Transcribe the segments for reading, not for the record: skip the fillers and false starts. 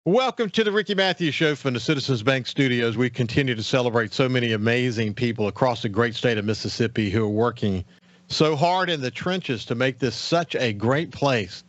Welcome to the Ricky Matthews Show from the Citizens Bank Studios. We continue to celebrate so many amazing people across the great state of Mississippi who are working so hard in the trenches to make this such a great place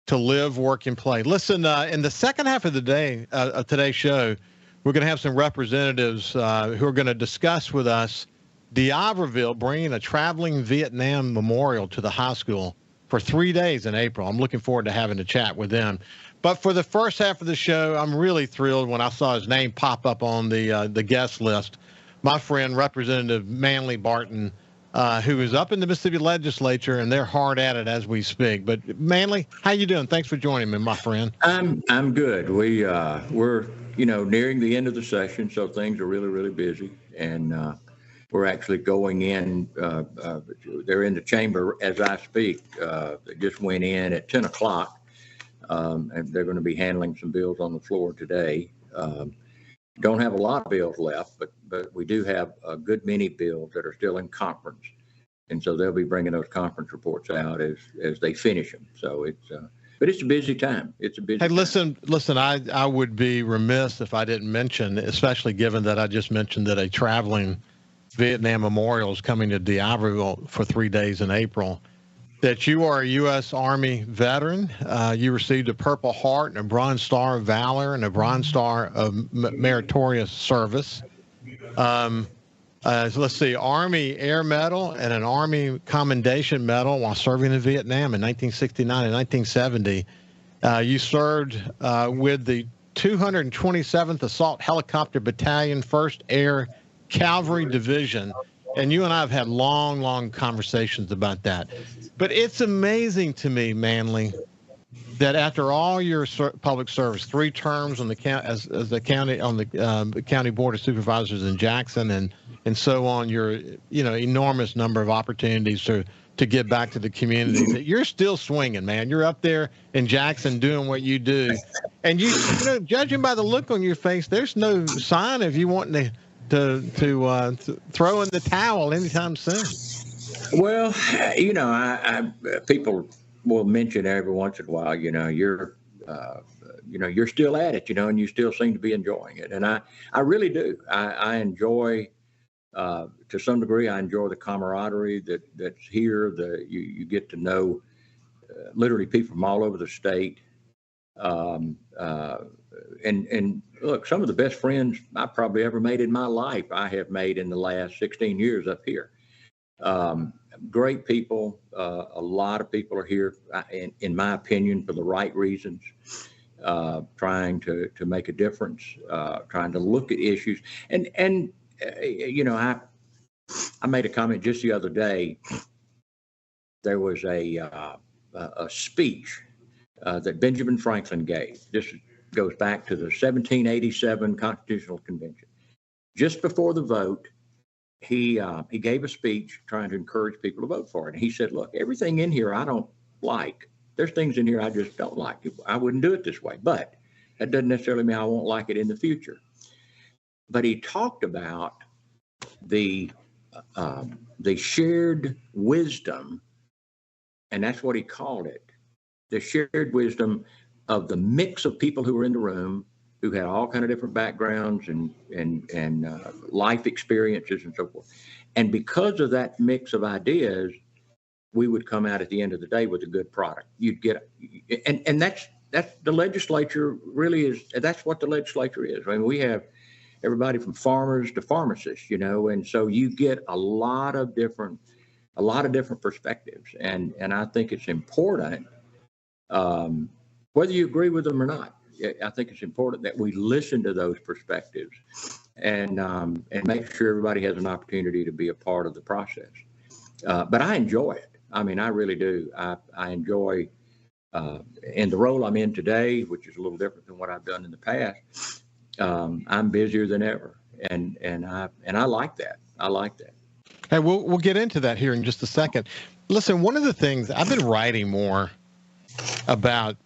to live, work, and play. Listen, in the second half of the day of today's show, we're going to have some representatives who are going to discuss with us D'Iberville bringing a traveling Vietnam memorial to the high school for 3 days in April. I'm looking forward to having a chat with them. But for the first half of the show, I'm really thrilled when I saw his name pop up on the guest list. My friend, Representative Manly Barton, who is up in the Mississippi Legislature, and they're hard at it as we speak. But Manly, how you doing? Thanks for joining me, my friend. I'm good. We're nearing the end of the session, so things are really busy, and we're actually going in. They're in the chamber as I speak. They just went in at 10 o'clock. And they're going to be handling some bills on the floor today. Don't have a lot of bills left, but we do have a good many bills that are still in conference. And so they'll be bringing those conference reports out as they finish them. So but it's a busy time. Hey, listen, I would be remiss if I didn't mention, especially given that I just mentioned that a traveling Vietnam memorial is coming to D'Iberville for 3 days in April, that you are a U.S. Army veteran. You received a Purple Heart and a Bronze Star of Valor and a Bronze Star of Meritorious Service. So let's see, Army Air Medal and an Army Commendation Medal while serving in Vietnam in 1969 and 1970. You served with the 227th Assault Helicopter Battalion, 1st Air Cavalry Division. And you and I have had long conversations about that. But it's amazing to me, Manly, that after all your public service, 3 terms on the as the county on the county board of supervisors in Jackson, and so on, your enormous number of opportunities to give back to the community, that you're still swinging, man. You're up there in Jackson doing what you do, and you judging by the look on your face, there's no sign of you wanting to throw in the towel anytime soon. Well, people will mention every once in a while, you're still at it, and you still seem to be enjoying it. And I really do. I enjoy, to some degree, I enjoy the camaraderie that's here. You get to know literally people from all over the state. And look, some of the best friends I probably ever made in my life, I have made in the last 16 years up here. Great people. A lot of people are here, in my opinion, for the right reasons, trying to make a difference, trying to look at issues. And I made a comment just the other day. There was a speech that Benjamin Franklin gave. This goes back to the 1787 Constitutional Convention. Just before the vote, he gave a speech trying to encourage people to vote for it. And he said, look, everything in here I don't like. There's things in here I just don't like. I wouldn't do it this way, but that doesn't necessarily mean I won't like it in the future. But he talked about the shared wisdom, and that's what he called it, the shared wisdom of the mix of people who were in the room, who had all kind of different backgrounds and life experiences and so forth. And because of that mix of ideas, we would come out at the end of the day with a good product. You'd get, and that's the legislature really is. That's what the legislature is. I mean, we have everybody from farmers to pharmacists, and so you get a lot of different perspectives. And I think it's important, whether you agree with them or not. I think it's important that we listen to those perspectives and make sure everybody has an opportunity to be a part of the process. But I enjoy it. I mean, I really do. I enjoy, in the role I'm in today, which is a little different than what I've done in the past. I'm busier than ever, and I like that. I like that. Hey, we'll get into that here in just a second. Listen, one of the things I've been writing more about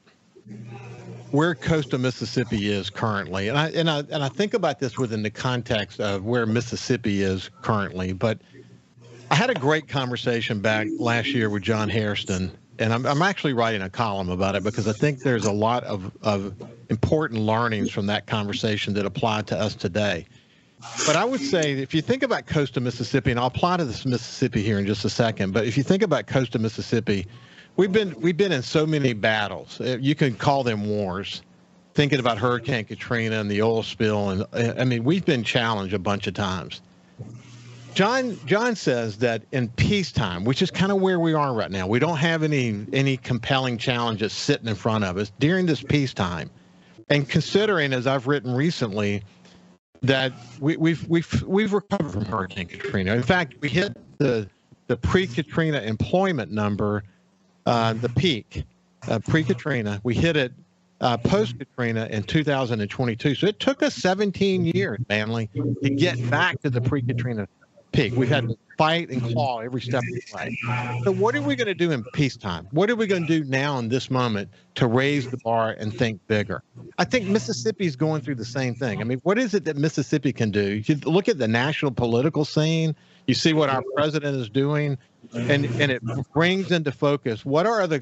where coastal Mississippi is currently, and I think about this within the context of where Mississippi is currently. But I had a great conversation back last year with John Hairston and I'm actually writing a column about it because I think there's a lot of important learnings from that conversation that apply to us today. But I would say if you think about coastal Mississippi, and I'll apply to this Mississippi here in just a second, but if you think about coastal Mississippi, we've been in so many battles. You can call them wars. Thinking about Hurricane Katrina and the oil spill, and I mean, we've been challenged a bunch of times. John says that in peacetime, which is kind of where we are right now, we don't have any compelling challenges sitting in front of us during this peacetime. And considering, as I've written recently, that we've recovered from Hurricane Katrina. In fact, we hit the pre-Katrina employment number, the peak pre-Katrina. We hit it post-Katrina in 2022. So it took us 17 years, Manly, to get back to the pre-Katrina peak. We've had to fight and claw every step of the way. So what are we going to do in peacetime? What are we going to do now in this moment to raise the bar and think bigger? I think Mississippi's going through the same thing. I mean, what is it that Mississippi can do? You look at the national political scene. You see what our president is doing, and it brings into focus what are other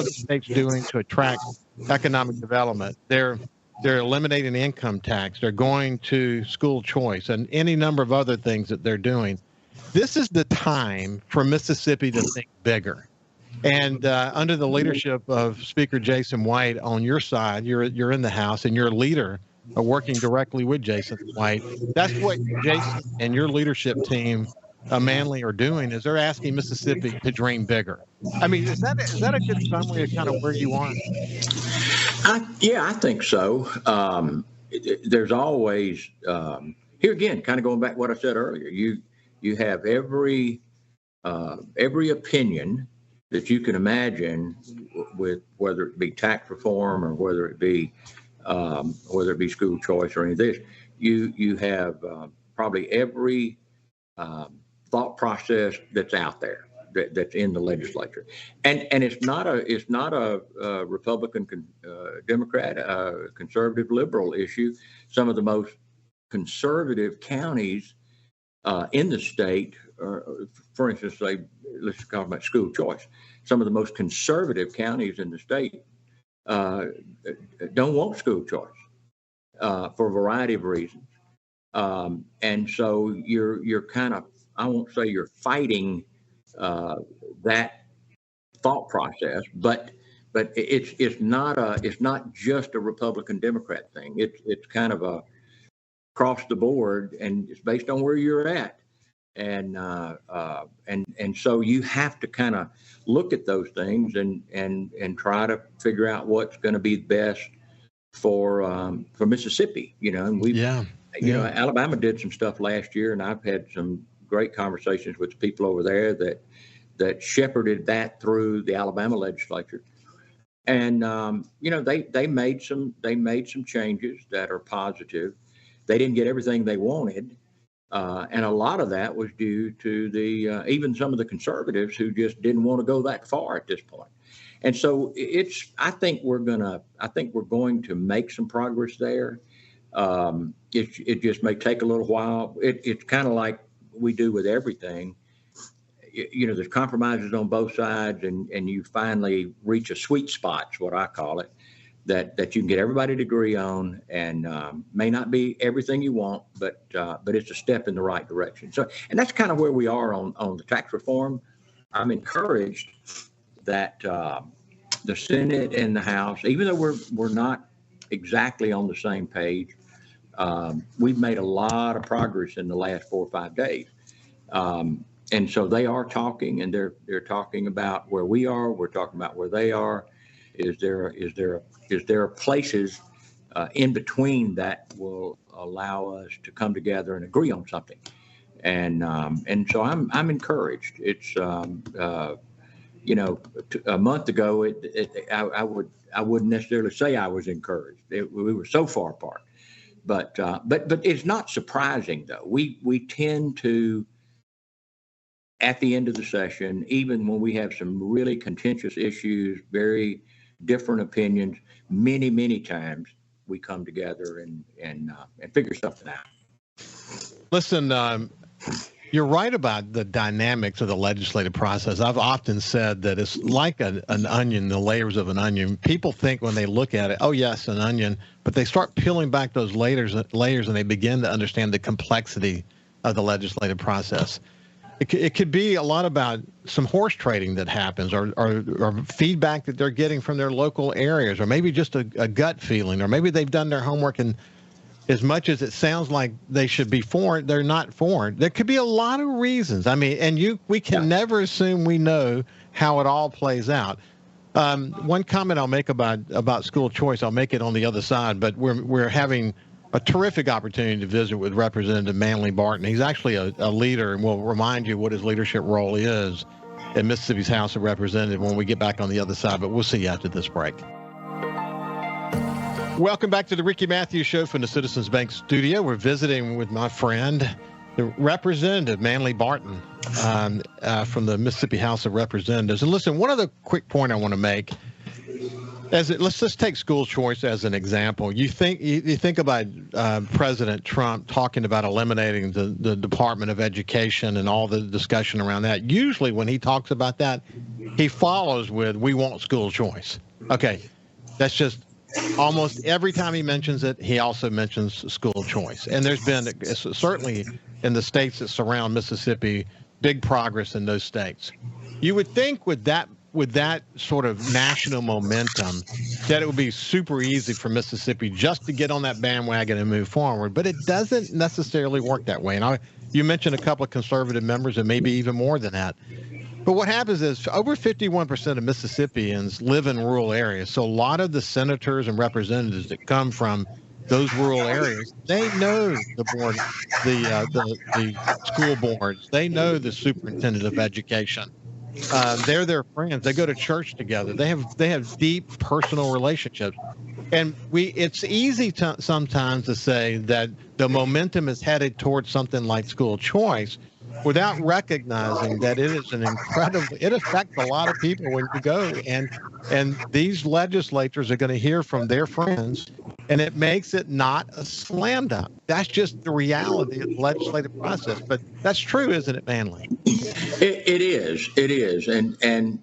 states doing to attract economic development. They're eliminating the income tax. They're going to school choice and any number of other things that they're doing. This is the time for Mississippi to think bigger. And under the leadership of Speaker Jason White on your side, you're in the House and you're a leader working directly with Jason White. That's what Jason and your leadership team, Manly, are doing, is they're asking Mississippi to dream bigger. I mean, is that a good summary of kind of where you are? I think so. There's always, here again, kind of going back to what I said earlier, you have every opinion that you can imagine, with whether it be tax reform or whether it be school choice or any of this. You have probably every thought process that's out there that's in the legislature, and it's not a Republican, Democrat, conservative, liberal issue. Some of the most conservative counties in the state, for instance, let's talk about school choice. Some of the most conservative counties in the state don't want school choice for a variety of reasons, and so you're kind of, I won't say you're fighting that thought process, but it's not just a Republican Democrat thing. It's kind of a across the board, and it's based on where you're at, and so you have to kind of look at those things and try to figure out what's going to be best for Mississippi. And Alabama did some stuff last year, and I've had some great conversations with people over there that shepherded that through the Alabama legislature, and they made some changes that are positive. They didn't get everything they wanted, and a lot of that was due to the even some of the conservatives who just didn't want to go that far at this point. And so I think we're going to make some progress there. It just may take a little while. It's kind of like we do with everything. There's compromises on both sides, and you finally reach a sweet spot, is what I call it, that you can get everybody to agree on, and may not be everything you want, but it's a step in the right direction. So, and that's kind of where we are on the tax reform. I'm encouraged that the Senate and the House, even though we're not exactly on the same page, we've made a lot of progress in the last 4 or 5 days. And so they are talking, and they're talking about where we are. We're talking about where they are. Is there places in between that will allow us to come together and agree on something? And so I'm encouraged. It's a month ago, I wouldn't necessarily say I was encouraged. We were so far apart, but it's not surprising though. We tend to, at the end of the session, even when we have some really contentious issues, very different opinions, many times we come together and figure something out. Listen, You're right about the dynamics of the legislative process. I've often said that it's like an onion, the layers of an onion. People think when they look at it, oh, yes, an onion, but they start peeling back those layers, and they begin to understand the complexity of the legislative process. It could be a lot about some horse trading that happens, or feedback that they're getting from their local areas, or maybe just a gut feeling, or maybe they've done their homework, and as much as it sounds like they should be for it, they're not for it. There could be a lot of reasons. I mean, and we can never assume we know how it all plays out. One comment I'll make about school choice, I'll make it on the other side, but we're having a terrific opportunity to visit with Representative Manly Barton. He's actually a leader, and we'll remind you what his leadership role is in Mississippi's House of Representatives when we get back on the other side, but we'll see you after this break. Welcome back to the Ricky Matthews Show from the Citizens Bank studio. We're visiting with my friend, the Representative Manly Barton from the Mississippi House of Representatives. And listen, one other quick point I want to make. Let's just take school choice as an example. You think about President Trump talking about eliminating the Department of Education and all the discussion around that. Usually when he talks about that, he follows with, we want school choice. Okay, that's just almost every time he mentions it, he also mentions school choice. And there's been, certainly in the states that surround Mississippi, big progress in those states. You would think with that sort of national momentum that it would be super easy for Mississippi just to get on that bandwagon and move forward, but it doesn't necessarily work that way. And you mentioned a couple of conservative members and maybe even more than that. But what happens is over 51% of Mississippians live in rural areas. So a lot of the senators and representatives that come from those rural areas, they know the school boards. They know the superintendent of education. They're their friends. They go to church together. They have deep personal relationships. And it's easy sometimes to say that the momentum is headed towards something like school choice without recognizing that it affects a lot of people when you go, and these legislators are going to hear from their friends, and it makes it not a slam dunk. That's just the reality of the legislative process. But that's true, isn't it, Manly? It is. And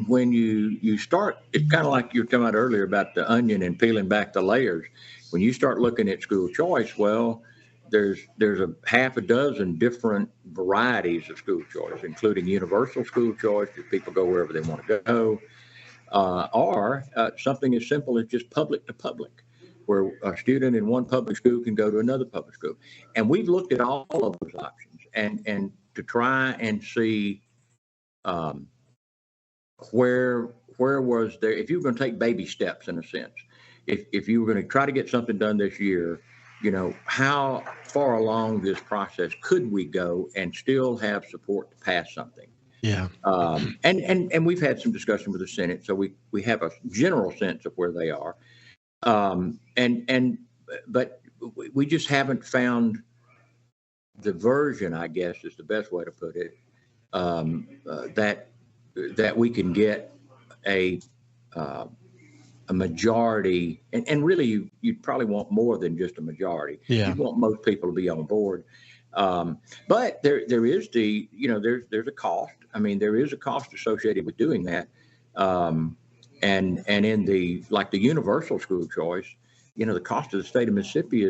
when you start, it's kind of like you were talking about earlier about the onion and peeling back the layers. When you start looking at school choice, well, there's a half a dozen different varieties of school choice, including universal school choice, that people go wherever they want to go, or something as simple as just public to public, where a student in one public school can go to another public school. And we've looked at all of those options and to try and see where was there, if you were going to take baby steps in a sense, if you were going to try to get something done this year, how far along this process could we go and still have support to pass something? Yeah. And we've had some discussion with the Senate, so we have a general sense of where they are. But we just haven't found the version, I guess is the best way to put it, that we can get a majority, and really you'd probably want more than just a majority. Yeah. You'd want most people to be on board. But there is there's a cost. I mean, there is a cost associated with doing that. And in the universal school choice, the cost of the state of Mississippi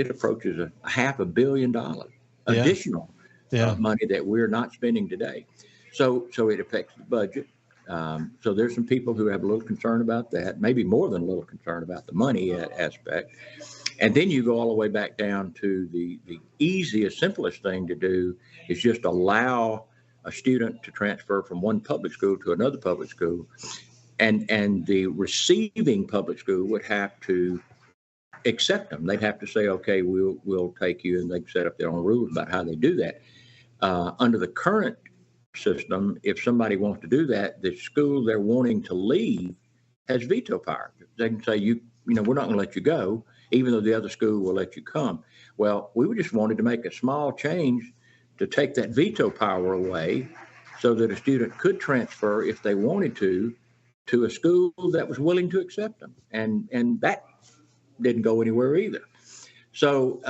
approaches $500 million additional money that we're not spending today. So it affects the budget. So there's some people who have a little concern about that, maybe more than a little concern about the money aspect. And then you go all the way back down to the easiest, simplest thing to do is just allow a student to transfer from one public school to another public school. And the receiving public school would have to accept them. They'd have to say, okay, we'll take you, and they can set up their own rules about how they do that. Under the current system, if somebody wants to do that, the school they're wanting to leave has veto power. They can say, we're not going to let you go, even though the other school will let you come. Well, we just wanted to make a small change to take that veto power away so that a student could transfer if they wanted to a school that was willing to accept them. And that didn't go anywhere either. So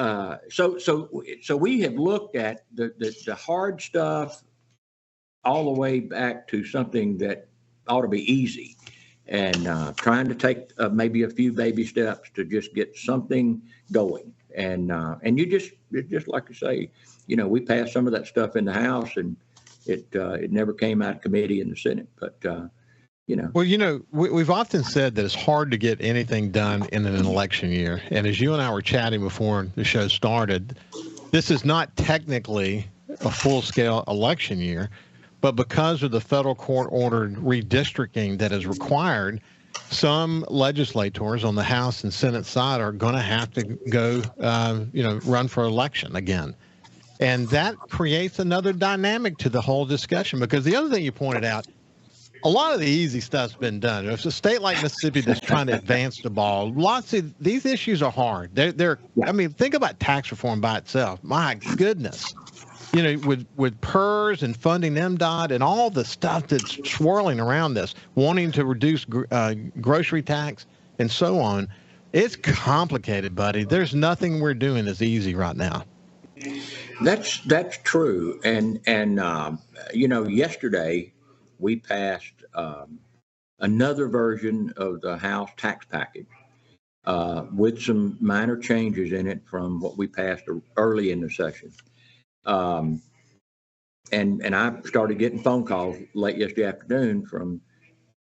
we have looked at the hard stuff all the way back to something that ought to be easy, and trying to take maybe a few baby steps to just get something going. And you just like you say, we passed some of that stuff in the House, and it never came out of committee in the Senate. But Well, we've often said that it's hard to get anything done in an election year. And as you and I were chatting before the show started, this is not technically a full-scale election year, but because of the federal court-ordered redistricting that is required, some legislators on the House and Senate side are going to have to go, run for election again. And that creates another dynamic to the whole discussion, because the other thing you pointed out, a lot of the easy stuff's been done. If it's a state like Mississippi that's trying to advance the ball, lots of these issues are hard. I mean, think about tax reform by itself. My goodness. With PERS and funding MDOT and all the stuff that's swirling around this, wanting to reduce grocery tax and so on, it's complicated, buddy. There's nothing we're doing that's easy right now. That's true. And yesterday we passed another version of the House tax package with some minor changes in it from what we passed early in the session. And I started getting phone calls late yesterday afternoon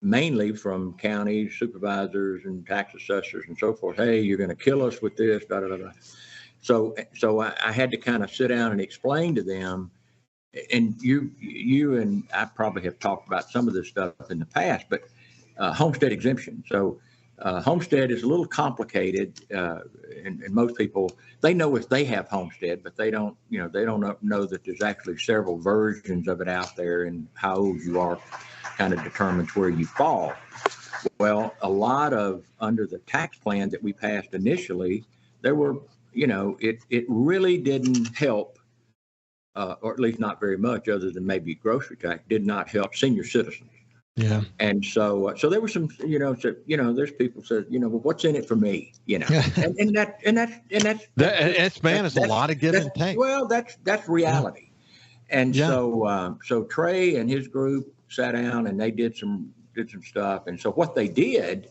mainly from county supervisors and tax assessors and so forth. Hey, you're going to kill us with this, da da da da. So I had to kind of sit down and explain to them. And you and I probably have talked about some of this stuff in the past, but homestead exemption. So homestead is a little complicated, and most people, they know if they have homestead, but they don't know that there's actually several versions of it out there, and how old you are kind of determines where you fall. Well, a lot of under the tax plan that we passed initially, there were, it really didn't help. Or at least not very much, other than maybe grocery tax, did not help senior citizens. Yeah. And so there was some, there's people said, well, what's in it for me? And that's a lot of give and take. Well, that's reality. Yeah. And so Trey and his group sat down and they did some stuff. And so what they did,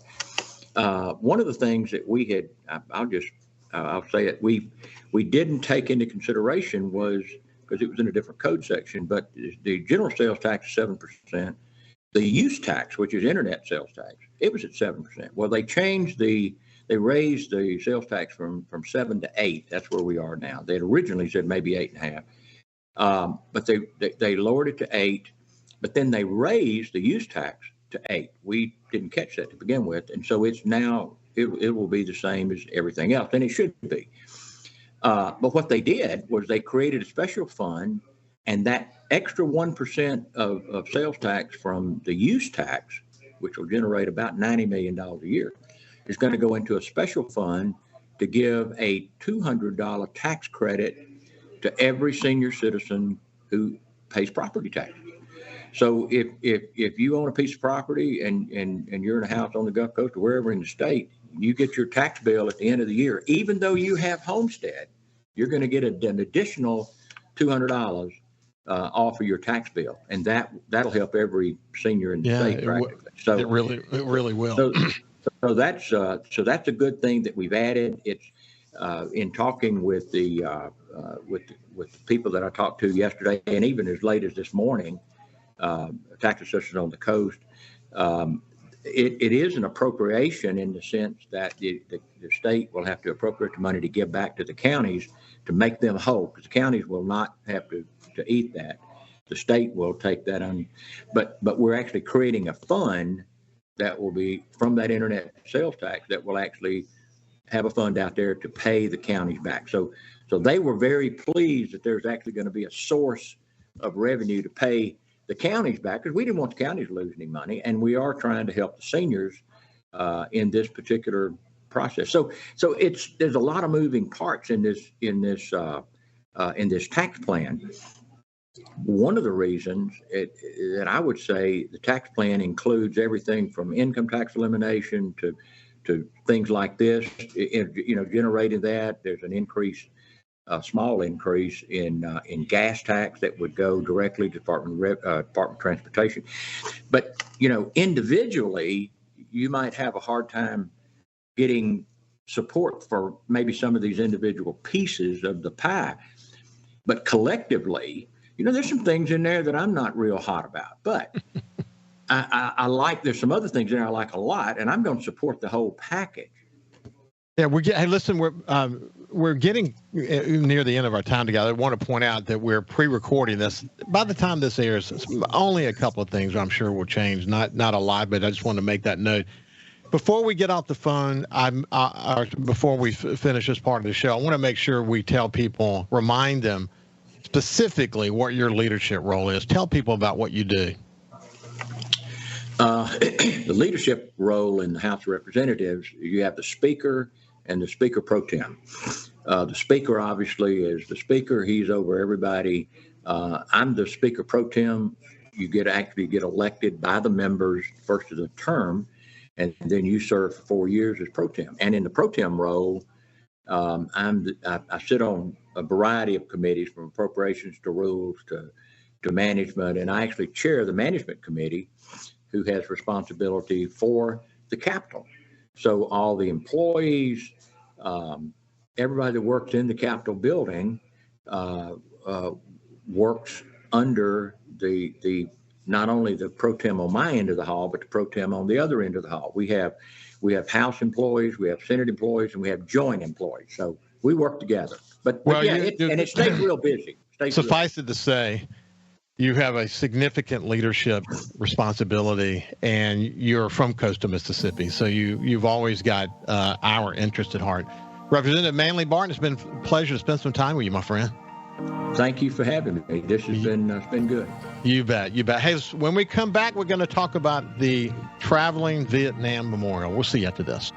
one of the things that we had, I'll say it, we didn't take into consideration was, because it was in a different code section, but the general sales tax is 7%. The use tax, which is internet sales tax, it was at 7%. Well, they raised the sales tax from 7 to 8. That's where we are now. They had originally said maybe 8.5, but they lowered it to 8. But then they raised the use tax to 8. We didn't catch that to begin with, and so it's now it will be the same as everything else, and it should be. But what they did was they created a special fund, and that extra 1% of sales tax from the use tax, which will generate about $90 million a year, is going to go into a special fund to give a $200 tax credit to every senior citizen who pays property taxes. So if you own a piece of property and you're in a house on the Gulf Coast or wherever in the state, you get your tax bill at the end of the year, even though you have homestead, you're going to get an additional $200 off of your tax bill, and that'll help every senior in the state practically. So it really will. So that's a good thing that we've added. It's in talking with the people that I talked to yesterday, and even as late as this morning, tax assessors on the coast. It is an appropriation in the sense that the state will have to appropriate the money to give back to the counties to make them whole, because the counties will not have to eat that. The state will take that on, but we're actually creating a fund that will be from that internet sales tax that will actually have a fund out there to pay the counties back. So they were very pleased that there's actually going to be a source of revenue to pay the counties back, because we didn't want the counties to lose any money, and we are trying to help the seniors in this particular process. So there's a lot of moving parts in this tax plan. One of the reasons that I would say the tax plan includes everything from income tax elimination to things like this, generating that. There's an increase, a small increase in gas tax that would go directly to Department of Transportation. But, individually, you might have a hard time getting support for maybe some of these individual pieces of the pie. But collectively, there's some things in there that I'm not real hot about. But I like, there's some other things in there I like a lot, and I'm going to support the whole package. Yeah, hey, listen, we're getting near the end of our time together. I want to point out that we're pre-recording this. By the time this airs, only a couple of things I'm sure will change. Not a lot, but I just want to make that note. Before we get off the phone, before we finish this part of the show, I want to make sure we tell people, remind them specifically what your leadership role is. Tell people about what you do. The leadership role in the House of Representatives, you have the Speaker and the Speaker Pro Tem. The Speaker, obviously, is the Speaker. He's over everybody. I'm the Speaker Pro Tem. You actually get elected by the members first of the term, and then you serve for 4 years as Pro Tem. And in the Pro Tem role, I sit on a variety of committees, from appropriations to rules to management, and I actually chair the Management Committee, who has responsibility for the Capitol. So all the employees, everybody that works in the Capitol building works under the not only the pro tem on my end of the hall, but the pro tem on the other end of the hall. We have House employees, we have Senate employees, and we have joint employees. So we work together. But it stays real busy. Suffice it to say, you have a significant leadership responsibility, and you're from coastal Mississippi, so you've always got our interest at heart. Representative Manly Barton, it's been a pleasure to spend some time with you, my friend. Thank you for having me. This has been good. You bet. Hey, when we come back, we're going to talk about the Traveling Vietnam Memorial. We'll see you after this.